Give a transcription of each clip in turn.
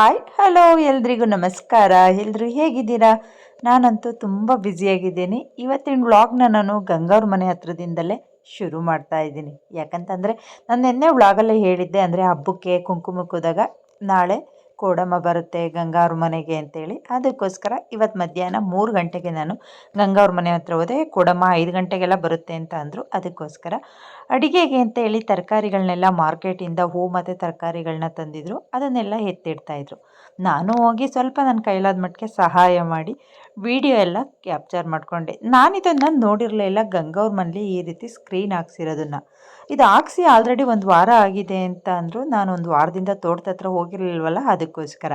Hi hello ಎಲ್ರಿಗೂ ನಮಸ್ಕಾರ. ಎಲ್ರು ಹೇಗಿದ್ದೀರಾ? ನಾನಂತೂ ತುಂಬ ಬ್ಯುಸಿಯಾಗಿದ್ದೀನಿ. ಇವತ್ತಿನ ವ್ಲಾಗ್ನ ನಾನು ಗಂಗವ್ರ ಮನೆ ಹತ್ರದಿಂದಲೇ ಶುರು ಮಾಡ್ತಾ ಇದ್ದೀನಿ. ಯಾಕಂತಂದರೆ ನಾನು ನಿನ್ನೆ ವ್ಲಾಗಲ್ಲೇ ಹೇಳಿದ್ದೆ, ಅಂದರೆ ಹಬ್ಬಕ್ಕೆ ಕುಂಕುಮಕ್ಕೆ ಹೋದಾಗ ನಾಳೆ ಕೋಡಮ್ಮ ಬರುತ್ತೆ ಗಂಗವ್ರ ಮನೆಗೆ ಅಂತೇಳಿ. ಅದಕ್ಕೋಸ್ಕರ ಇವತ್ತು ಮಧ್ಯಾಹ್ನ 3 ಗಂಟೆಗೆ ನಾನು ಗಂಗವ್ರ ಮನೆ ಹತ್ರ ಹೋದೆ. ಕೋಡಮ್ಮ 5 ಗಂಟೆಗೆಲ್ಲ ಬರುತ್ತೆ ಅಂತ ಅಂದರು. ಅದಕ್ಕೋಸ್ಕರ ಅಡುಗೆಗೆ ಅಂತೇಳಿ ತರಕಾರಿಗಳನ್ನೆಲ್ಲ ಮಾರ್ಕೆಟಿಂದ ಹೂ ಮತ್ತು ತರಕಾರಿಗಳನ್ನ ತಂದಿದ್ರು. ಅದನ್ನೆಲ್ಲ ಎತ್ತಿಡ್ತಾಯಿದ್ರು. ನಾನು ಹೋಗಿ ಸ್ವಲ್ಪ ನನ್ನ ಕೈಲಾದ ಮಟ್ಟಿಗೆ ಸಹಾಯ ಮಾಡಿ ವಿಡಿಯೋ ಎಲ್ಲ ಕ್ಯಾಪ್ಚರ್ ಮಾಡಿಕೊಂಡೆ. ನಾನಿದನ್ನು ನೋಡಿರಲಿಲ್ಲ, ಗಂಗವ್ರ ಮನೇಲಿ ಈ ರೀತಿ ಸ್ಕ್ರೀನ್ ಹಾಕ್ಸಿರೋದನ್ನು. ಇದು ಹಾಕ್ಸಿ ಆಲ್ರೆಡಿ 1 ವಾರ ಆಗಿದೆ ಅಂತ ಅಂದರು. ನಾನು 1 ವಾರದಿಂದ ತೋಟದ ಹತ್ರ ಹೋಗಿರಲಿಲ್ವಲ್ಲ, ಅದಕ್ಕೋಸ್ಕರ.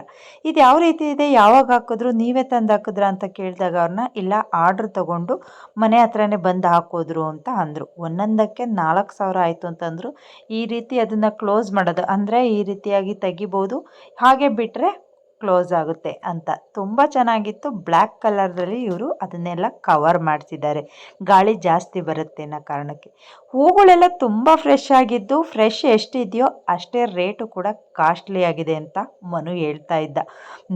ಇದು ಯಾವ ರೀತಿ ಇದೆ, ಯಾವಾಗ ಹಾಕಿದ್ರು, ನೀವೇ ತಂದು ಹಾಕಿದ್ರಾ ಅಂತ ಕೇಳಿದಾಗ ಅವ್ರನ್ನ ಇಲ್ಲ ಆರ್ಡ್ರ್ ತೊಗೊಂಡು ಮನೆ ಹತ್ರನೇ ಬಂದು ಹಾಕೋದ್ರು ಅಂತ ಅಂದರು. ಒಂದೊಂದಕ್ಕೆ 4,000 ಆಯಿತು ಅಂತಂದರು. ಈ ರೀತಿ ಅದನ್ನು ಕ್ಲೋಸ್ ಮಾಡೋದು ಅಂದರೆ ಈ ರೀತಿಯಾಗಿ ತೆಗಿಬೋದು, ಹಾಗೆ ಬಿಟ್ಟರೆ ಕ್ಲೋಸ್ ಆಗುತ್ತೆ ಅಂತ. ತುಂಬ ಚೆನ್ನಾಗಿತ್ತು. ಬ್ಲ್ಯಾಕ್ ಕಲರ್ದಲ್ಲಿ ಇವರು ಅದನ್ನೆಲ್ಲ ಕವರ್ ಮಾಡಿಸಿದ್ದಾರೆ, ಗಾಳಿ ಜಾಸ್ತಿ ಬರುತ್ತೆ ಅನ್ನೋ ಕಾರಣಕ್ಕೆ. ಹೂಗಳೆಲ್ಲ ತುಂಬ ಫ್ರೆಶ್ ಆಗಿದ್ದು, ಫ್ರೆಶ್ ಎಷ್ಟಿದೆಯೋ ಅಷ್ಟೇ ರೇಟು ಕೂಡ ಕಾಸ್ಟ್ಲಿ ಆಗಿದೆ ಅಂತ ಮನು ಹೇಳ್ತಾ ಇದ್ದ.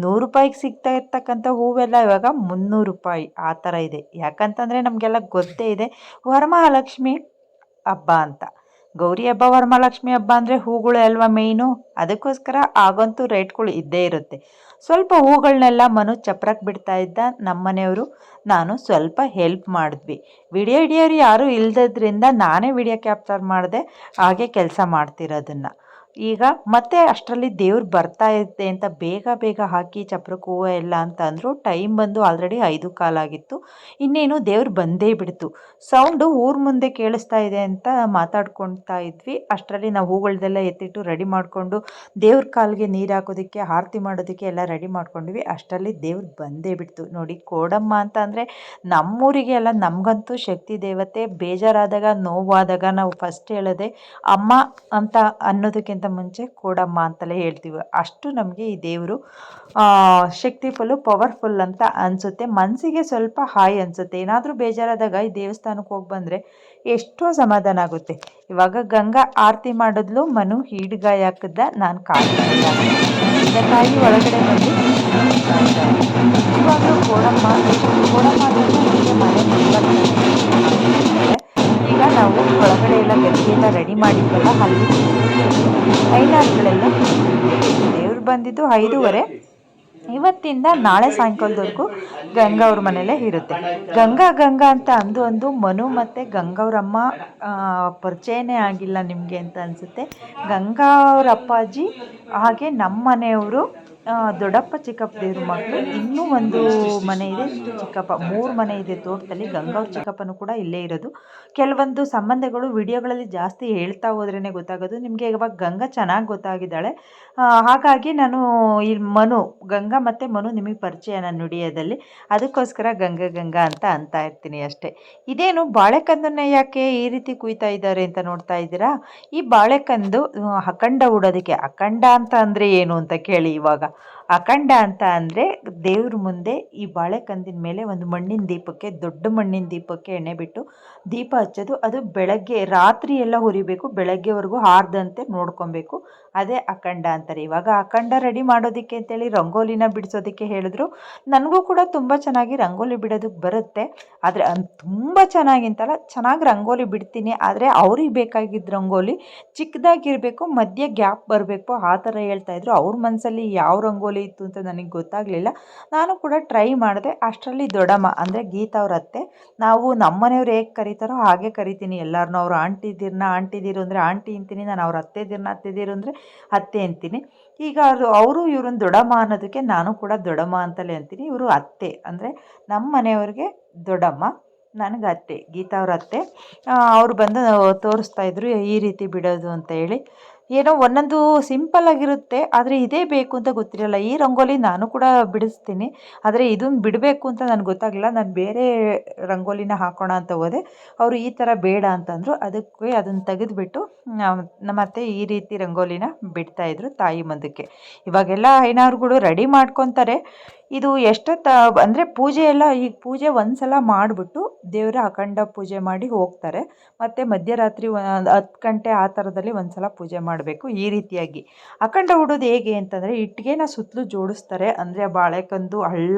100 ರೂಪಾಯಿಗೆ ಸಿಗ್ತಾ ಇರ್ತಕ್ಕಂಥ ಹೂವೆಲ್ಲ ಇವಾಗ 300 ರೂಪಾಯಿ ಆ ಥರ ಇದೆ. ಯಾಕಂತಂದರೆ ನಮಗೆಲ್ಲ ಗೊತ್ತೇ ಇದೆ ವರಮಹಾಲಕ್ಷ್ಮಿ ಹಬ್ಬ ಅಂತ. ಗೌರಿ ಹಬ್ಬ, ವರಮಹಾಲಕ್ಷ್ಮಿ ಹಬ್ಬ ಅಂದರೆ ಹೂಗಳು ಅಲ್ವಾ ಮೇಯ್ನು. ಅದಕ್ಕೋಸ್ಕರ ಆಗಂತೂ ರೇಟ್ಗಳು ಇದ್ದೇ ಇರುತ್ತೆ. ಸ್ವಲ್ಪ ಹೂಗಳನ್ನೆಲ್ಲ ಮನು ಚಪ್ರಕ್ಕೆ ಬಿಡ್ತಾ ಇದ್ದ. ನಮ್ಮ ಮನೆಯವರು ನಾನು ಸ್ವಲ್ಪ ಹೆಲ್ಪ್ ಮಾಡಿದ್ವಿ. ವಿಡಿಯೋ ಹಿಡಿಯೋರು ಯಾರೂ ಇಲ್ಲದ್ರಿಂದ ನಾನೇ ವಿಡಿಯೋ ಕ್ಯಾಪ್ಚರ್ ಮಾಡಿದೆ, ಹಾಗೆ ಕೆಲಸ ಮಾಡ್ತಿರೋದನ್ನು. ಈಗ ಮತ್ತೆ ಅಷ್ಟರಲ್ಲಿ ದೇವ್ರು ಬರ್ತಾ ಇರುತ್ತೆ ಅಂತ ಬೇಗ ಬೇಗ ಹಾಕಿ ಚಪ್ರಕ್ಕೆ ಹೂವು ಎಲ್ಲ ಅಂತ ಅಂದರು. ಟೈಮ್ ಬಂದು ಆಲ್ರೆಡಿ 5:15 ಆಗಿತ್ತು. ಇನ್ನೇನು ದೇವ್ರು ಬಂದೇ ಬಿಡ್ತು. ಸೌಂಡು ಊರ ಮುಂದೆ ಕೇಳಿಸ್ತಾ ಇದೆ ಅಂತ ಮಾತಾಡ್ಕೊಳ್ತಾ ಇದ್ವಿ. ಅಷ್ಟರಲ್ಲಿ ನಾವು ಹೂಗಳದೆಲ್ಲ ಎತ್ತಿಟ್ಟು ರೆಡಿ ಮಾಡಿಕೊಂಡು ದೇವ್ರ ಕಾಲಿಗೆ ನೀರು ಹಾಕೋದಕ್ಕೆ, ಆರತಿ ಮಾಡೋದಕ್ಕೆ ಎಲ್ಲ ರೆಡಿ ಮಾಡ್ಕೊಂಡ್ವಿ. ಅಷ್ಟರಲ್ಲಿ ದೇವ್ರು ಬಂದೇ ಬಿಡ್ತು. ನೋಡಿ, ಕೋಡಮ್ಮ ಅಂತ ಅಂದರೆ ನಮ್ಮೂರಿಗೆ ಅಲ್ಲ, ನಮಗಂತೂ ಶಕ್ತಿ ದೇವತೆ. ಬೇಜಾರಾದಾಗ, ನೋವಾದಾಗ ನಾವು ಫಸ್ಟ್ ಹೇಳೋದೆ ಅಮ್ಮ ಅಂತ ಅನ್ನೋದಕ್ಕಿಂತ ಮುಂಚೆ ಕೋಡಮ್ಮ ಅಂತಲೇ ಹೇಳ್ತೀವಿ. ಅಷ್ಟು ನಮಗೆ ಈ ದೇವರು ಶಕ್ತಿಫುಲ್ಲು, ಪವರ್ಫುಲ್ ಅಂತ ಅನಿಸುತ್ತೆ. ಮನಸ್ಸಿಗೆ ಸ್ವಲ್ಪ ಹಾಯ್ ಅನಿಸುತ್ತೆ. ಏನಾದರೂ ಬೇಜಾರಾದಾಗ ಈ ದೇವಸ್ಥಾನಕ್ಕೆ ಹೋಗಿ ಬಂದರೆ ಎಷ್ಟೋ ಸಮಾಧಾನ ಆಗುತ್ತೆ. ಇವಾಗ ಗಂಗಾ ಆರತಿ ಮಾಡಿದ್ಲು, ಮನು ಈಡ್ಗಾಯಿ ಹಾಕಿದ್ದ, ನಾನು ಕಾಯಿ ಒಳಗಡೆ ಬಂದು ಇವಾಗ ಕೋಡಮ್ಮ ಈಗ ನಾವು ಒಳಗಡೆ ಎಲ್ಲ ಗಟ್ಟಿಯೆಲ್ಲ ರೆಡಿ ಮಾಡಿದ್ವಲ್ಲ, ಅಲ್ಲಿ ಐನಾರುಗಳೆಲ್ಲ ದೇವ್ರು ಬಂದಿದ್ದು 5:30. ಇವತ್ತಿಂದ ನಾಳೆ ಸಾಯಂಕಾಲದವರೆಗೂ ಗಂಗವ್ರ ಮನೇಲೇ ಇರುತ್ತೆ. ಗಂಗಾ ಅಂತ ಅಂದು ಮನು ಮತ್ತು ಗಂಗವ್ರಮ್ಮ ಪರಿಚಯನೇ ಆಗಿಲ್ಲ ನಿಮಗೆ ಅಂತ ಅನಿಸುತ್ತೆ. ಗಂಗಾವ್ರ ಅಪ್ಪಾಜಿ ಹಾಗೆ ನಮ್ಮ ಮನೆಯವರು, ದೊಡ್ಡಪ್ಪ ಚಿಕ್ಕಪ್ಪ ದೇವ್ರ ಮಕ್ಕಳು. ಇನ್ನೂ ಒಂದು ಮನೆ ಇದೆ ಚಿಕ್ಕಪ್ಪ, 3 ಮನೆ ಇದೆ ತೋಟದಲ್ಲಿ. ಗಂಗವ್ರ ಚಿಕ್ಕಪ್ಪನೂ ಕೂಡ ಇಲ್ಲೇ ಇರೋದು. ಕೆಲವೊಂದು ಸಂಬಂಧಗಳು ವಿಡಿಯೋಗಳಲ್ಲಿ ಜಾಸ್ತಿ ಹೇಳ್ತಾ ಹೋದ್ರೇ ಗೊತ್ತಾಗೋದು ನಿಮಗೆ. ಇವಾಗ ಗಂಗಾ ಚೆನ್ನಾಗಿ ಗೊತ್ತಾಗಿದ್ದಾಳೆ, ಹಾಗಾಗಿ ನಾನು ಈ ಗಂಗಾ ಮತ್ತು ಮನು ನಿಮಗೆ ಪರಿಚಯ ನನ್ನ ನುಡಿಯೋದಲ್ಲಿ. ಅದಕ್ಕೋಸ್ಕರ ಗಂಗಾ ಅಂತ ಇರ್ತೀನಿ ಅಷ್ಟೇ. ಇದೇನು ಬಾಳೆಕಂದನ್ನ ಯಾಕೆ ಈ ರೀತಿ ಕುಯ್ತಾ ಇದ್ದಾರೆ ಅಂತ ನೋಡ್ತಾ ಇದ್ದೀರಾ? ಈ ಬಾಳೆಕಂದು ಅಖಂಡ ಉಡೋದಕ್ಕೆ. ಅಖಂಡ ಅಂತ ಅಂದರೆ ಏನು ಅಂತ ಕೇಳಿ. ಇವಾಗ ಅಖಂಡ ಅಂತ ಅಂದರೆ ದೇವ್ರ ಮುಂದೆ ಈ ಬಾಳೆಕಂದಿನ ಮೇಲೆ ಒಂದು ಮಣ್ಣಿನ ದೀಪಕ್ಕೆ, ದೊಡ್ಡ ಮಣ್ಣಿನ ದೀಪಕ್ಕೆ ಎಣ್ಣೆ ಬಿಟ್ಟು ದೀಪ ಹಚ್ಚೋದು. ಅದು ಬೆಳಗ್ಗೆ ರಾತ್ರಿ ಎಲ್ಲ ಉರಿಬೇಕು, ಬೆಳಗ್ಗೆವರೆಗೂ ಆರದಂತೆ ನೋಡ್ಕೊಬೇಕು. ಅದೇ ಅಖಂಡ ಅಂತಾರೆ. ಇವಾಗ ಅಖಂಡ ರೆಡಿ ಮಾಡೋದಕ್ಕೆ ಅಂತೇಳಿ ರಂಗೋಲಿನ ಬಿಡಿಸೋದಕ್ಕೆ ಹೇಳಿದ್ರು. ನನಗೂ ಕೂಡ ತುಂಬ ಚೆನ್ನಾಗಿ ರಂಗೋಲಿ ಬಿಡೋದಕ್ಕೆ ಬರುತ್ತೆ. ಆದರೆ ತುಂಬ ಚೆನ್ನಾಗಿಂತಲ್ಲ, ಚೆನ್ನಾಗಿ ರಂಗೋಲಿ ಬಿಡ್ತೀನಿ. ಆದರೆ ಅವ್ರಿಗೆ ಬೇಕಾಗಿದ್ದ ರಂಗೋಲಿ ಚಿಕ್ಕದಾಗಿರಬೇಕು, ಮಧ್ಯೆ ಗ್ಯಾಪ್ ಬರಬೇಕು, ಆ ಥರ ಹೇಳ್ತಾಯಿದ್ರು. ಅವ್ರ ಮನಸ್ಸಲ್ಲಿ ಯಾವ ರಂಗೋಲಿ ಇತ್ತು ಅಂತ ನನಗೆ ಗೊತ್ತಾಗಲಿಲ್ಲ. ನಾನು ಕೂಡ ಟ್ರೈ ಮಾಡಿದೆ. ಅಷ್ಟರಲ್ಲಿ ದೊಡ್ಡಮ್ಮ ಅಂದರೆ ಗೀತಾ ಅವ್ರ ಅತ್ತೆ, ನಾವು ನಮ್ಮನೆಯವ್ರು ಹೇಗೆ ಕರೀತಾರೋ ಹಾಗೆ ಕರಿತೀನಿ ಎಲ್ಲರನ್ನೂ. ಅವ್ರು ಆಂಟಿದಿರು ಅಂದರೆ ಆಂಟಿ ಅಂತೀನಿ, ನಾನು ಅವ್ರ ಅತ್ತೆದಿರು ಅಂದರೆ ಅತ್ತೆ ಅಂತೀನಿ. ಈಗ ಅವರು ಇವ್ರನ್ನ ದೊಡ್ಡಮ್ಮ ಅನ್ನೋದಕ್ಕೆ ನಾನು ಕೂಡ ದೊಡ್ಡಮ್ಮ ಅಂತಲೇ ಅಂತೀನಿ. ಇವರು ಅತ್ತೆ ಅಂದರೆ ನಮ್ಮ ಮನೆಯವ್ರಿಗೆ ದೊಡ್ಡಮ್ಮ, ನನಗೆ ಅತ್ತೆ, ಗೀತಾ ಅವ್ರ ಅತ್ತೆ. ಅವರು ಬಂದು ತೋರಿಸ್ತಾ ಇದ್ರು ಈ ರೀತಿ ಬಿಡೋದು ಅಂತ ಹೇಳಿ. ಏನೋ ಒಂದೊಂದು ಸಿಂಪಲ್ಲಾಗಿರುತ್ತೆ, ಆದರೆ ಇದೇ ಬೇಕು ಅಂತ ಗೊತ್ತಿರಲ್ಲ. ಈ ರಂಗೋಲಿ ನಾನು ಕೂಡ ಬಿಡಿಸ್ತೀನಿ, ಆದರೆ ಇದನ್ನು ಬಿಡಬೇಕು ಅಂತ ನನಗೆ ಗೊತ್ತಾಗಲಿಲ್ಲ. ನಾನು ಬೇರೆ ರಂಗೋಲಿನ ಹಾಕೋಣ ಅಂತ ಹೋದೆ, ಅವರು ಈ ಥರ ಬೇಡ ಅಂತಂದರು. ಅದಕ್ಕೆ ಅದನ್ನು ತೆಗೆದುಬಿಟ್ಟು ನಮ್ಮ ಅತ್ತೆ ಈ ರೀತಿ ರಂಗೋಲಿನ ಬಿಡ್ತಾಯಿದ್ರು ತಾಯಿ ಮುಂದಕ್ಕೆ. ಇವಾಗೆಲ್ಲ ಐನಾರುಗಳು ರೆಡಿ ಮಾಡ್ಕೊತಾರೆ. ಇದು ಎಷ್ಟೊತ್ತ ಅಂದರೆ ಪೂಜೆ ಎಲ್ಲ ಈಗ ಪೂಜೆ ಒಂದು ಸಲ ಮಾಡಿಬಿಟ್ಟು ದೇವರ ಅಖಂಡ ಪೂಜೆ ಮಾಡಿ ಹೋಗ್ತಾರೆ. ಮತ್ತು ಮಧ್ಯರಾತ್ರಿ 10 ಗಂಟೆ ಆ ಥರದಲ್ಲಿ ಒಂದು ಸಲ ಪೂಜೆ ಮಾಡಬೇಕು. ಈ ರೀತಿಯಾಗಿ ಅಖಂಡ ಉಡೋದು ಹೇಗೆ ಅಂತಂದರೆ ಇಟ್ಟಿಗೆನ ಸುತ್ತಲೂ ಜೋಡಿಸ್ತಾರೆ. ಅಂದರೆ ಬಾಳೆಕಂದು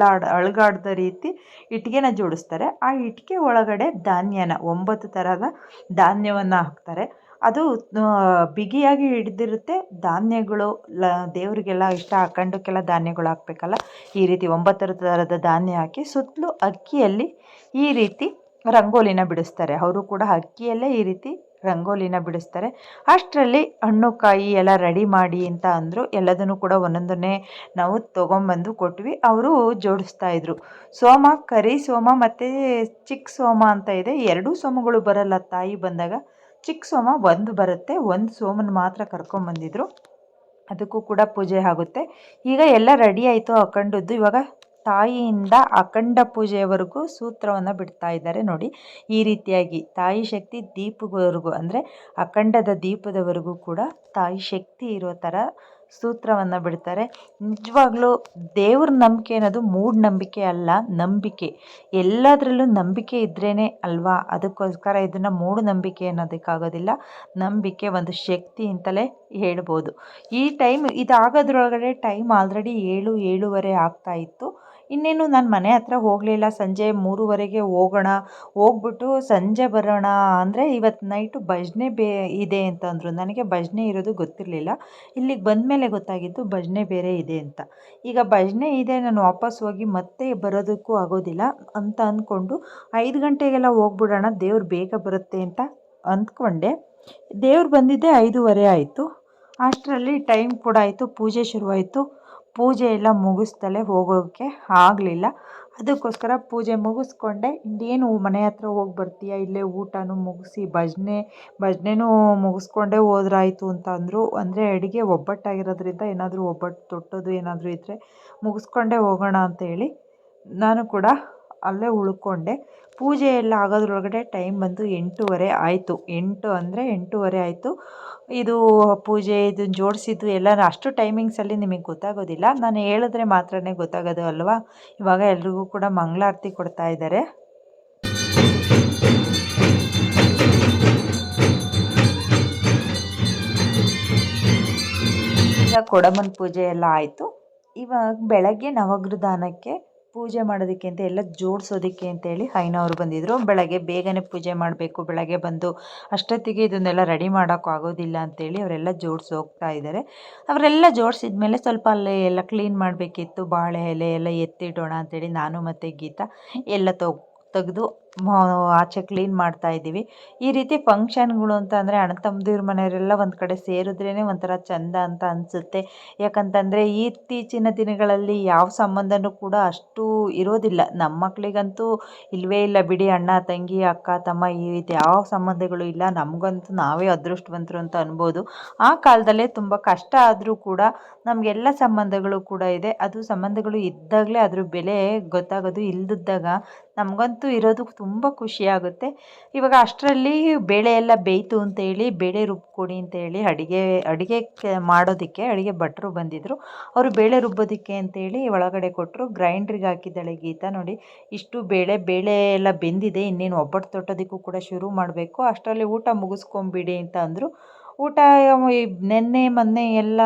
ಅಳ್ಗಾಡ್ದ ರೀತಿ ಇಟ್ಟಿಗೆನ ಜೋಡಿಸ್ತಾರೆ. ಆ ಇಟ್ಟಿಗೆ ಒಳಗಡೆ ಧಾನ್ಯನ 9 ಥರದ ಧಾನ್ಯವನ್ನು ಹಾಕ್ತಾರೆ. ಅದು ಬಿಗಿಯಾಗಿ ಹಿಡಿದಿರುತ್ತೆ. ಧಾನ್ಯಗಳು ದೇವರಿಗೆಲ್ಲ ಇಷ್ಟ ಅಖಂಡಕ್ಕೆಲ್ಲ ಧಾನ್ಯಗಳು ಹಾಕಬೇಕಲ್ಲ, ಈ ರೀತಿ 9 ಥರದ ಧಾನ್ಯ ಹಾಕಿ ಸುತ್ತಲೂ ಅಕ್ಕಿಯಲ್ಲಿ ಈ ರೀತಿ ರಂಗೋಲಿನ ಬಿಡಿಸ್ತಾರೆ. ಅವರು ಕೂಡ ಅಕ್ಕಿಯಲ್ಲೇ ಈ ರೀತಿ ರಂಗೋಲಿನ ಬಿಡಿಸ್ತಾರೆ. ಅಷ್ಟರಲ್ಲಿ ಹಣ್ಣು ಕಾಯಿ ಎಲ್ಲ ರೆಡಿ ಮಾಡಿ ಅಂತ ಅಂದರು. ಎಲ್ಲದನ್ನು ಕೂಡ ಒಂದೊಂದನ್ನೇ ನಾವು ತೊಗೊಂಬಂದು ಕೊಟ್ವಿ. ಅವರು ಜೋಡಿಸ್ತಾಯಿದ್ರು. ಸೋಮ, ಕರಿ ಸೋಮ ಮತ್ತು ಚಿಕ್ಕ ಸೋಮ ಅಂತ ಇದೆ. 2 ಸೋಮಗಳು ಬರಲ್ಲ ತಾಯಿ ಬಂದಾಗ. ಚಿಕ್ಕ ಸೋಮ ಒಂದು ಬರುತ್ತೆ. ಒಂದು ಸೋಮನ ಮಾತ್ರ ಕರ್ಕೊಂಬಂದಿದ್ರು. ಅದಕ್ಕೂ ಕೂಡ ಪೂಜೆ ಆಗುತ್ತೆ. ಈಗ ಎಲ್ಲ ರೆಡಿ ಆಯಿತು ಅಖಂಡದ್ದು. ಇವಾಗ ತಾಯಿಯಿಂದ ಅಖಂಡ ಪೂಜೆಯವರೆಗೂ ಸೂತ್ರವನ್ನು ಬಿಡ್ತಾ ಇದ್ದಾರೆ ನೋಡಿ. ಈ ರೀತಿಯಾಗಿ ತಾಯಿ ಶಕ್ತಿ ದೀಪವರೆಗೂ, ಅಂದರೆ ಅಖಂಡದ ದೀಪದವರೆಗೂ ಕೂಡ ತಾಯಿ ಶಕ್ತಿ ಇರೋ ಥರ ಸೂತ್ರವನ್ನು ಬಿಡ್ತಾರೆ. ನಿಜವಾಗ್ಲೂ ದೇವ್ರ ನಂಬಿಕೆ ಅನ್ನೋದು ಮೂಢನಂಬಿಕೆ ಅಲ್ಲ, ನಂಬಿಕೆ. ಎಲ್ಲದರಲ್ಲೂ ನಂಬಿಕೆ ಇದ್ರೇ ಅಲ್ವಾ. ಅದಕ್ಕೋಸ್ಕರ ಇದನ್ನು ಮೂಢನಂಬಿಕೆ ಅನ್ನೋದಕ್ಕಾಗೋದಿಲ್ಲ. ನಂಬಿಕೆ ಒಂದು ಶಕ್ತಿ ಅಂತಲೇ ಹೇಳ್ಬೋದು. ಈ ಟೈಮ್ ಇದಾಗೋದ್ರೊಳಗಡೆ ಟೈಮ್ ಆಲ್ರೆಡಿ 7:30 ಆಗ್ತಾಯಿತ್ತು. ಇನ್ನೇನು ನಾನು ಮನೆ ಹತ್ರ ಹೋಗಲಿಲ್ಲ. ಸಂಜೆ 3:30ಗೆ ಹೋಗೋಣ, ಹೋಗ್ಬಿಟ್ಟು ಸಂಜೆ ಬರೋಣ ಅಂದರೆ ಇವತ್ತು ನೈಟು ಭಜನೆ ಇದೆ ಅಂತಂದರು. ನನಗೆ ಭಜನೆ ಇರೋದು ಗೊತ್ತಿರಲಿಲ್ಲ. ಇಲ್ಲಿಗೆ ಬಂದಮೇಲೆ ಗೊತ್ತಾಗಿದ್ದು ಭಜನೆ ಬೇರೆ ಇದೆ ಅಂತ. ಈಗ ಭಜನೆ ಇದೆ, ನಾನು ವಾಪಸ್ ಹೋಗಿ ಮತ್ತೆ ಬರೋದಕ್ಕೂ ಆಗೋದಿಲ್ಲ ಅಂತ ಅಂದ್ಕೊಂಡು 5 ಗಂಟೆಗೆಲ್ಲ ಹೋಗ್ಬಿಡೋಣ, ದೇವ್ರು ಬೇಗ ಬರುತ್ತೆ ಅಂತ ಅಂದ್ಕೊಂಡೆ. ದೇವ್ರು ಬಂದಿದ್ದೆ 5:30 ಆಯಿತು. ಅಷ್ಟರಲ್ಲಿ ಟೈಮ್ ಕೂಡ ಆಯಿತು, ಪೂಜೆ ಶುರುವಾಯಿತು. ಪೂಜೆ ಎಲ್ಲ ಮುಗಿಸ್ದಲೇ ಹೋಗೋಕ್ಕೆ ಆಗಲಿಲ್ಲ. ಅದಕ್ಕೋಸ್ಕರ ಪೂಜೆ ಮುಗಿಸ್ಕೊಂಡೆ. ಇನ್ನೇನು ಮನೆ ಹತ್ರ ಹೋಗಿ ಬರ್ತೀಯಾ, ಇಲ್ಲೇ ಊಟನೂ ಮುಗಿಸಿ ಭಜನೆನೂ ಮುಗಿಸ್ಕೊಂಡೇ ಹೋದ್ರಾಯ್ತು ಅಂತ ಅಂದರು. ಅಂದರೆ ಅಡುಗೆ ಒಬ್ಬಟ್ಟಾಗಿರೋದ್ರಿಂದ ಏನಾದರೂ ಒಬ್ಬಟ್ಟು ತೊಟ್ಟೋದು ಏನಾದರೂ ಇದ್ದರೆ ಮುಗಿಸ್ಕೊಂಡೇ ಹೋಗೋಣ ಅಂತೇಳಿ ನಾನು ಕೂಡ ಅಲ್ಲೇ ಉಳ್ಕೊಂಡೆ. ಪೂಜೆ ಎಲ್ಲ ಆಗೋದ್ರೊಳಗಡೆ ಟೈಮ್ ಬಂದು 8:30 ಆಯಿತು. 8 ಅಂದರೆ 8:30 ಆಯಿತು. ಇದು ಪೂಜೆ ಇದನ್ನು ಜೋಡಿಸಿದ್ದು ಎಲ್ಲ ಅಷ್ಟು ಟೈಮಿಂಗ್ಸಲ್ಲಿ ನಿಮಗೆ ಗೊತ್ತಾಗೋದಿಲ್ಲ. ನಾನು ಹೇಳಿದ್ರೆ ಮಾತ್ರನೇ ಗೊತ್ತಾಗೋದು ಅಲ್ವಾ. ಇವಾಗ ಎಲ್ರಿಗೂ ಕೂಡ ಮಂಗಳಾರತಿ ಕೊಡ್ತಾ ಇದ್ದಾರೆ. ಈಗ ಕೊಡಮನ್ ಪೂಜೆ ಎಲ್ಲ ಆಯಿತು. ಇವಾಗ ಬೆಳಗ್ಗೆ ನವಗ್ರದಾನಕ್ಕೆ ಪೂಜೆ ಮಾಡೋದಕ್ಕೆ ಅಂತ ಎಲ್ಲ ಜೋಡಿಸೋದಕ್ಕೆ ಅಂತೇಳಿ ಐನವರು ಬಂದಿದ್ದರು. ಬೆಳಗ್ಗೆ ಬೇಗನೆ ಪೂಜೆ ಮಾಡಬೇಕು, ಬೆಳಗ್ಗೆ ಬಂದು ಅಷ್ಟೊತ್ತಿಗೆ ಇದನ್ನೆಲ್ಲ ರೆಡಿ ಮಾಡೋಕ್ಕೂ ಆಗೋದಿಲ್ಲ ಅಂತೇಳಿ ಅವರೆಲ್ಲ ಜೋಡಿಸಿ ಹೋಗ್ತಾ ಇದ್ದಾರೆ. ಅವರೆಲ್ಲ ಜೋಡಿಸಿದ ಮೇಲೆ ಸ್ವಲ್ಪ ಅಲ್ಲೇ ಎಲ್ಲ ಕ್ಲೀನ್ ಮಾಡಬೇಕಿತ್ತು. ಬಾಳೆ ಎಲೆ ಎಲ್ಲ ಎತ್ತಿಡೋಣ ಅಂತೇಳಿ ನಾನು ಮತ್ತು ಗೀತಾ ಎಲ್ಲ ತೆಗೆದು ಆಚೆ ಕ್ಲೀನ್ ಮಾಡ್ತಾ ಇದ್ದೀವಿ. ಈ ರೀತಿ ಫಂಕ್ಷನ್ಗಳು ಅಂತ ಅಂದರೆ ಅಣ್ಣ ತಮ್ಮದಿರ ಮನೆಯವರೆಲ್ಲ ಒಂದು ಕಡೆ ಸೇರಿದ್ರೇ ಒಂಥರ ಚೆಂದ ಅಂತ ಅನಿಸುತ್ತೆ. ಯಾಕಂತಂದರೆ ಇತ್ತೀಚಿನ ದಿನಗಳಲ್ಲಿ ಯಾವ ಸಂಬಂಧನೂ ಕೂಡ ಅಷ್ಟು ಇರೋದಿಲ್ಲ. ನಮ್ಮ ಮಕ್ಕಳಿಗಂತೂ ಇಲ್ಲವೇ ಇಲ್ಲ ಬಿಡಿ. ಅಣ್ಣ ತಂಗಿ ಅಕ್ಕ ತಮ್ಮ ಈ ರೀತಿ ಯಾವ ಸಂಬಂಧಗಳು ಇಲ್ಲ. ನಮಗಂತೂ ನಾವೇ ಅದೃಷ್ಟವಂತರು ಅಂತ ಅನ್ಬೋದು. ಆ ಕಾಲದಲ್ಲೇ ತುಂಬ ಕಷ್ಟ ಆದರೂ ಕೂಡ ನಮಗೆಲ್ಲ ಸಂಬಂಧಗಳು ಕೂಡ ಇದೆ. ಅದು ಸಂಬಂಧಗಳು ಇದ್ದಾಗಲೇ ಅದ್ರ ಬೆಲೆ ಗೊತ್ತಾಗೋದು. ಇಲ್ಲದಿದ್ದಾಗ ನಮಗಂತೂ ಇರೋದು ತುಂಬ ಖುಷಿಯಾಗುತ್ತೆ. ಇವಾಗ ಅಷ್ಟರಲ್ಲಿ ಬೇಳೆ ಎಲ್ಲ ಬೇಯ್ತು ಅಂತೇಳಿ ಬೇಳೆ ರುಬ್ಕೊಡಿ ಅಂತೇಳಿ ಅಡುಗೆ ಮಾಡೋದಕ್ಕೆ ಅಡುಗೆ ಭಟ್ರು ಬಂದಿದ್ದರು. ಅವರು ಬೇಳೆ ರುಬ್ಬೋದಕ್ಕೆ ಅಂತೇಳಿ ಒಳಗಡೆ ಕೊಟ್ಟರು. ಗ್ರೈಂಡ್ರಿಗೆ ಹಾಕಿದ್ದಾಳೆ ಗೀತಾ. ನೋಡಿ, ಇಷ್ಟು ಬೇಳೆ ಎಲ್ಲ ಬೆಂದಿದೆ. ಇನ್ನೇನು ಒಬ್ಬಟ್ಟು ತೊಟ್ಟೋದಕ್ಕೂ ಕೂಡ ಶುರು ಮಾಡಬೇಕು. ಅಷ್ಟರಲ್ಲಿ ಊಟ ಮುಗಿಸ್ಕೊಂಬಿಡಿ ಅಂತ ಅಂದರು. ಊಟ ನೆನ್ನೆ ಮೊನ್ನೆ ಎಲ್ಲ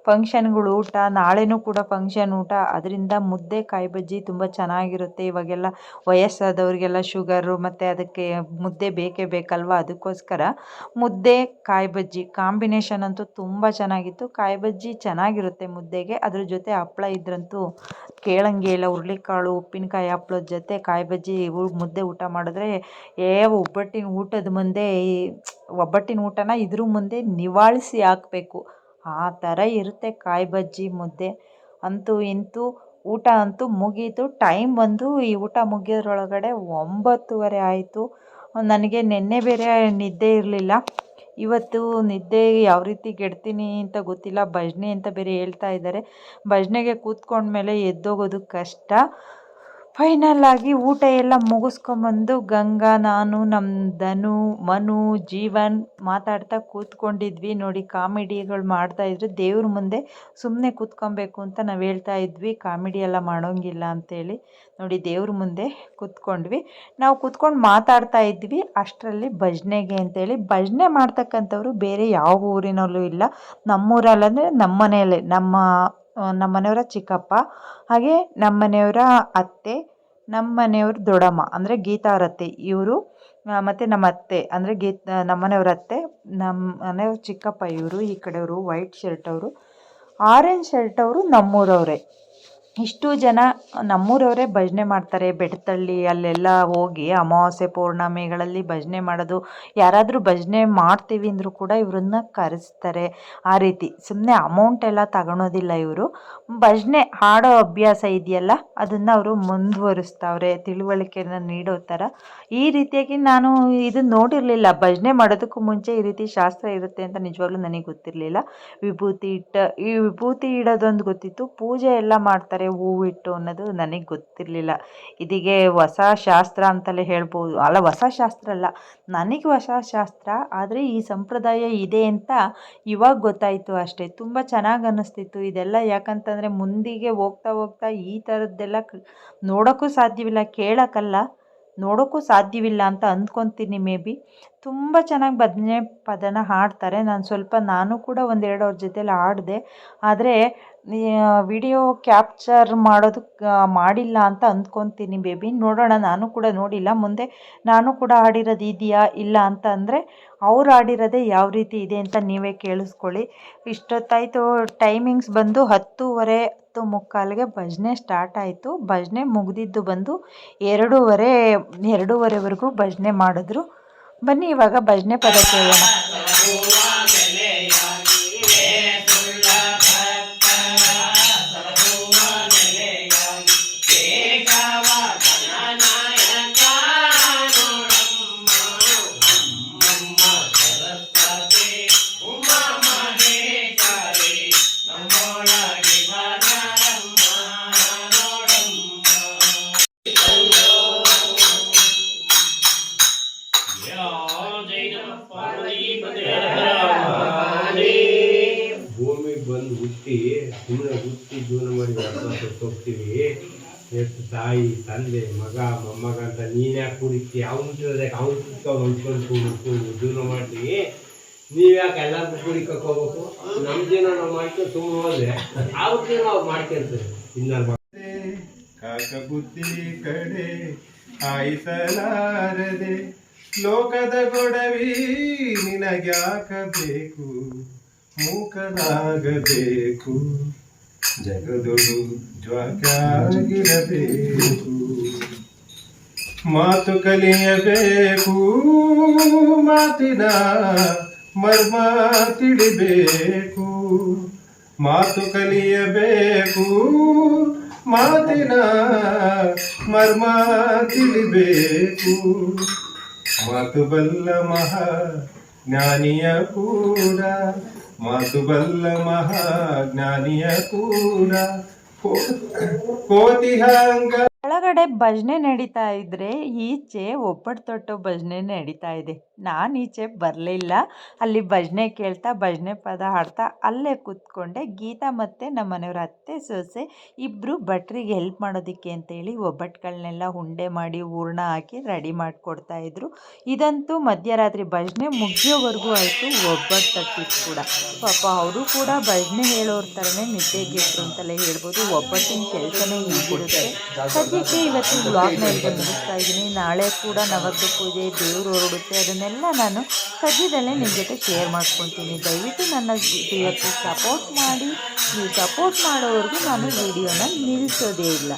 ಫಂಕ್ಷನ್ಗಳು ಊಟ, ನಾಳೆನೂ ಕೂಡ ಫಂಕ್ಷನ್ ಊಟ. ಅದರಿಂದ ಮುದ್ದೆ ಕಾಯಿ ಬಜ್ಜಿ ತುಂಬ ಚೆನ್ನಾಗಿರುತ್ತೆ. ಇವಾಗೆಲ್ಲ ವಯಸ್ಸಾದವ್ರಿಗೆಲ್ಲ ಶುಗರು ಮತ್ತು ಅದಕ್ಕೆ ಮುದ್ದೆ ಬೇಕೇ ಬೇಕಲ್ವ. ಅದಕ್ಕೋಸ್ಕರ ಮುದ್ದೆ ಕಾಯಿ ಬಜ್ಜಿ ಕಾಂಬಿನೇಷನ್ ಅಂತೂ ತುಂಬ ಚೆನ್ನಾಗಿತ್ತು. ಕಾಯಿ ಬಜ್ಜಿ ಚೆನ್ನಾಗಿರುತ್ತೆ ಮುದ್ದೆಗೆ. ಅದ್ರ ಜೊತೆ ಹಪ್ಳ ಇದ್ರಂತೂ ಕೇಳಂಗೆ ಇಲ್ಲ. ಹುರುಳಿಕಾಳು ಉಪ್ಪಿನಕಾಯಿ ಹಪ್ಳದ ಜೊತೆ ಕಾಯಿ ಬಜ್ಜಿ ಮುದ್ದೆ ಊಟ ಮಾಡಿದ್ರೆ ಒಬ್ಬಟ್ಟಿನ ಊಟನ ಇದ್ರ ಮುಂದೆ ನಿವಾಳಿಸಿ ಹಾಕಬೇಕು. ಆ ಥರ ಇರುತ್ತೆ ಕಾಯಿ ಬಜ್ಜಿ ಮುದ್ದೆ. ಅಂತೂ ಇಂತೂ ಊಟ ಅಂತೂ ಮುಗೀತು. ಟೈಮ್ ಬಂದು ಈ ಊಟ ಮುಗಿಯೋದ್ರೊಳಗಡೆ 9:30 ಆಯಿತು. ನನಗೆ ನಿನ್ನೆ ಬೇರೆ ನಿದ್ದೆ ಇರಲಿಲ್ಲ. ಇವತ್ತು ನಿದ್ದೆ ಯಾವ ರೀತಿ ಕೆಡ್ತೀನಿ ಅಂತ ಗೊತ್ತಿಲ್ಲ. ಭಜನೆ ಅಂತ ಬೇರೆ ಹೇಳ್ತಾ ಇದ್ದಾರೆ. ಭಜನೆಗೆ ಕೂತ್ಕೊಂಡ್ಮೇಲೆ ಎದ್ದೋಗೋದು ಕಷ್ಟ. ಫೈನಲ್ ಆಗಿ ಊಟ ಎಲ್ಲ ಮುಗಿಸ್ಕೊಂಬಂದು ಗಂಗಾ, ನಾನು, ನಮ್ಮ ಧನು, ಮನು, ಜೀವನ್ ಮಾತಾಡ್ತಾ ಕೂತ್ಕೊಂಡಿದ್ವಿ. ನೋಡಿ ಕಾಮಿಡಿಗಳು ಮಾಡ್ತಾಯಿದ್ರು. ದೇವ್ರ ಮುಂದೆ ಸುಮ್ಮನೆ ಕೂತ್ಕೊಬೇಕು ಅಂತ ನಾವು ಹೇಳ್ತಾ ಇದ್ವಿ, ಕಾಮಿಡಿ ಎಲ್ಲ ಮಾಡೋಂಗಿಲ್ಲ ಅಂತೇಳಿ. ನೋಡಿ ದೇವ್ರ ಮುಂದೆ ಕೂತ್ಕೊಂಡ್ವಿ. ನಾವು ಕೂತ್ಕೊಂಡು ಮಾತಾಡ್ತಾ ಇದ್ವಿ. ಅಷ್ಟರಲ್ಲಿ ಭಜನೆಗೆ ಅಂತೇಳಿ, ಭಜನೆ ಮಾಡ್ತಕ್ಕಂಥವ್ರು ಬೇರೆ ಯಾವ ಊರಿನಲ್ಲೂ ಇಲ್ಲ, ನಮ್ಮೂರಲ್ಲಂದರೆ ನಮ್ಮ ಮನೆಯಲ್ಲೇ, ನಮ್ಮ ಮನೆಯವರ ಚಿಕ್ಕಪ್ಪ, ಹಾಗೆ ನಮ್ಮ ಮನೆಯವರ ಅತ್ತೆ, ನಮ್ಮ ಮನೆಯವ್ರ ದೊಡ್ಡಮ್ಮ ಅಂದರೆ ಗೀತಾ ಅವ್ರ ಅತ್ತೆ ಇವರು, ಮತ್ತು ನಮ್ಮ ಅತ್ತೆ ಅಂದರೆ ನಮ್ಮ ಮನೆಯವ್ರ ಅತ್ತೆ, ನಮ್ಮ ಮನೆಯವ್ರ ಚಿಕ್ಕಪ್ಪ ಇವರು ಈ ಕಡೆಯವರು, ವೈಟ್ ಶರ್ಟ್ ಅವರು, ಆರೆಂಜ್ ಶರ್ಟ್ ಅವರು ನಮ್ಮೂರವರೇ. ಇಷ್ಟು ಜನ ನಮ್ಮೂರವರೇ ಭಜನೆ ಮಾಡ್ತಾರೆ. ಬೆಟ್ಟತಳ್ಳಿ ಅಲ್ಲೆಲ್ಲ ಹೋಗಿ ಅಮಾವಾಸ್ಯೆ ಪೌರ್ಣಮಿಗಳಲ್ಲಿ ಭಜನೆ ಮಾಡೋದು. ಯಾರಾದರೂ ಭಜನೆ ಮಾಡ್ತೀವಿ ಅಂದರೂ ಕೂಡ ಇವ್ರನ್ನ ಕರೆಸ್ತಾರೆ. ಆ ರೀತಿ ಸುಮ್ಮನೆ ಅಮೌಂಟ್ ಎಲ್ಲ ತಗೊಳೋದಿಲ್ಲ ಇವರು. ಭಜನೆ ಹಾಡೋ ಅಭ್ಯಾಸ ಇದೆಯಲ್ಲ, ಅದನ್ನು ಅವರು ಮುಂದುವರಿಸ್ತಾವ್ರೆ, ತಿಳುವಳಿಕೆನ ನೀಡೋ ಥರ. ಈ ರೀತಿಯಾಗಿ ನಾನು ಇದನ್ನು ನೋಡಿರಲಿಲ್ಲ. ಭಜನೆ ಮಾಡೋದಕ್ಕೂ ಮುಂಚೆ ಈ ರೀತಿ ಶಾಸ್ತ್ರ ಇರುತ್ತೆ ಅಂತ ನಿಜವಾಗ್ಲೂ ನನಗೆ ಗೊತ್ತಿರಲಿಲ್ಲ. ಈ ವಿಭೂತಿ ಇಡೋದೊಂದು ಗೊತ್ತಿತ್ತು, ಪೂಜೆ ಎಲ್ಲ ಮಾಡ್ತಾರೆ ಹೂವಿಟ್ಟು ಅನ್ನೋದು ನನಗೆ ಗೊತ್ತಿರಲಿಲ್ಲ. ಇದೀಗೆ ಹೊಸ ಶಾಸ್ತ್ರ ಅಂತಲೇ ಹೇಳ್ಬೋದು. ಅಲ್ಲ, ಹೊಸ ಶಾಸ್ತ್ರ ಅಲ್ಲ, ನನಗೆ ಹೊಸ ಶಾಸ್ತ್ರ, ಆದರೆ ಈ ಸಂಪ್ರದಾಯ ಇದೆ ಅಂತ ಇವಾಗ ಗೊತ್ತಾಯಿತು ಅಷ್ಟೇ. ತುಂಬ ಚೆನ್ನಾಗಿ ಅನ್ನಿಸ್ತಿತ್ತು ಇದೆಲ್ಲ. ಯಾಕಂತಂದರೆ ಮುಂದಿಗೆ ಹೋಗ್ತಾ ಹೋಗ್ತಾ ಈ ಥರದ್ದೆಲ್ಲ ನೋಡೋಕ್ಕೂ ಸಾಧ್ಯವಿಲ್ಲ, ಕೇಳೋಕ್ಕಲ್ಲ, ನೋಡೋಕ್ಕೂ ಸಾಧ್ಯವಿಲ್ಲ ಅಂತ ಅಂದ್ಕೊತೀನಿ. ಮೇ ಬಿ ತುಂಬ ಚೆನ್ನಾಗಿ ಭಜನೆ ಪದನ ಹಾಡ್ತಾರೆ. ನಾನು ಕೂಡ ಒಂದೆರಡು ಅವ್ರ ಜೊತೆಲಿ ಹಾಡಿದೆ, ಆದರೆ ವಿಡಿಯೋ ಕ್ಯಾಪ್ಚರ್ ಮಾಡಿಲ್ಲ ಅಂತ ಅಂದ್ಕೊತೀನಿ. ಬೇಬಿ ನೋಡೋಣ, ನಾನು ಕೂಡ ನೋಡಿಲ್ಲ. ಮುಂದೆ ನಾನು ಕೂಡ ಹಾಡಿರೋದು ಇದೆಯಾ ಇಲ್ಲ ಅಂತ ಅಂದರೆ ಅವ್ರು ಹಾಡಿರೋದೇ ಯಾವ ರೀತಿ ಇದೆ ಅಂತ ನೀವೇ ಕೇಳಿಸ್ಕೊಳ್ಳಿ. ಇಷ್ಟೊತ್ತಾಯಿತು. ಟೈಮಿಂಗ್ಸ್ ಬಂದು 10:30, 10:45ಗೆ ಭಜನೆ ಸ್ಟಾರ್ಟ್ ಆಯಿತು. ಭಜನೆ ಮುಗಿದಿದ್ದು ಬಂದು 2:30ವರೆಗೂ ಭಜನೆ ಮಾಡಿದ್ರು. ಬನ್ನಿ ಇವಾಗ ಭಜನೆ ಪದ ಕೇಳೋಣ. ಭೂಮಿಗೆ ಬಂದು ಹುಟ್ಟಿ ಜೀವನ ಮಾಡಿ ಹೋಗ್ತೀವಿ. ಎಷ್ಟು ತಾಯಿ, ತಂದೆ, ಮಗ, ಮೊಮ್ಮಗ ಅಂತ ನೀನು ಯಾಕೆ ಕುಡಿತಿ, ಅವ್ನು ಕುತ್ಕೊಂಡು ಹೊಂದ್ಕೊಂಡು ಜೀವನ ಮಾಡ್ತೀವಿ. ನೀವು ಯಾಕೆ ಎಲ್ಲರಿಗೂ ಕುಡಿಕಕ್ಕೆ ಹೋಗ್ಬೇಕು? ನಮ್ಮ ಜೀವನ ನಾವು ಮಾಡ್ಕೊಂಡು ಸುಮ್ಮನೆ ಹೋದ್ರೆ ಅವ್ರ ಜೀವನ ಅವ್ರು ಮಾಡ್ಕೊಂತಾರೆ. ಇನ್ನ ಕಾಕ ಬುದ್ಧಿ ಕಡೆ ಆಯಿಸಲಾರದೆ ಲೋಕದ ಗೊಡವಿ ನಿನಗ್ಯಾಕಬೇಕು, ಮೂಕನಾಗಬೇಕು, ಜಗದೊಡು ಜ್ವಾಕ್ಯಾಗಿರಬೇಕು. ಮಾತು ಕಲಿಯಬೇಕು, ಮಾತಿನ ಮರ್ಮ ತಿಳಿಬೇಕು. ಮಾತು ಕಲಿಯಬೇಕು, ಮಾತಿನ ಮರ್ಮ ತಿಳಿಬೇಕು. ಮಾತು ಬಲ್ಲ ಮಹಾ ಜ್ಞಾನಿಯ ಕೂಡ, ಮಾತು ಬಲ್ಲ ಮಹಾ ಜ್ಞಾನಿಯ ಕೂಡ ಕೋಟಿ ಹಂಗ. ಒಳಗಡೆ ಭಜನೆ ನಡೀತಾ ಇದ್ದರೆ ಈಚೆ ಒಬ್ಬಟ್ಟು ತೊಟ್ಟು ಭಜನೆ ನಡೀತಾ ಇದೆ. ನಾನು ಈಚೆ ಬರಲಿಲ್ಲ. ಅಲ್ಲಿ ಭಜನೆ ಕೇಳ್ತಾ ಭಜನೆ ಪದ ಹಾಡ್ತಾ ಅಲ್ಲೇ ಕೂತ್ಕೊಂಡೆ. ಗೀತಾ ಮತ್ತು ನಮ್ಮ ಮನೆಯವ್ರ ಅತ್ತೆ ಸೊಸೆ ಇಬ್ಬರು ಭಟ್ರಿಗೆ ಹೆಲ್ಪ್ ಮಾಡೋದಕ್ಕೆ ಅಂತೇಳಿ ಒಬ್ಬಟ್ಟುಗಳನ್ನೆಲ್ಲ ಉಂಡೆ ಮಾಡಿ ಹೂರ್ಣ ಹಾಕಿ ರೆಡಿ ಮಾಡಿಕೊಡ್ತಾಯಿದ್ರು. ಇದಂತೂ ಮಧ್ಯರಾತ್ರಿ ಭಜನೆ ಮುಗಿಯೋವರೆಗೂ ಆಯಿತು. ಒಬ್ಬಟ್ಟು ತಟ್ಟಿದ್ದು ಕೂಡ ಪಾಪ ಅವರು ಕೂಡ ಭಜನೆ ಹೇಳೋರ ಥರನೇ ನಿದ್ದೆಗೆಟ್ರು ಅಂತಲೇ ಹೇಳ್ಬೋದು. ಒಬ್ಬಟ್ಟಿನ ಕೆಲಸನೇ ಹೀಗಿರುತ್ತೆ. ಸದ್ಯಕ್ಕೆ ಇವತ್ತು ಬ್ಲಾಗ್ನ ಈಗ ಮುಗಿಸ್ತಾ ಇದ್ದೀನಿ. ನಾಳೆ ಕೂಡ ನವಗ್ರ ಪೂಜೆ, ದೇವರು ಹೊರಡುತ್ತೆ, ಅದನ್ನೆಲ್ಲ ನಾನು ಸದ್ಯದಲ್ಲೇ ನಿಮ್ಮ ಜೊತೆ ಶೇರ್ ಮಾಡ್ಕೊತೀನಿ. ದಯವಿಟ್ಟು ನನ್ನ ವಿಡಿಯೋಕ್ಕೆ ಸಪೋರ್ಟ್ ಮಾಡಿ. ನೀವು ಸಪೋರ್ಟ್ ಮಾಡೋವರೆಗೂ ನಾನು ವಿಡಿಯೋನ ನಿಲ್ಲಿಸೋದೇ ಇಲ್ಲ.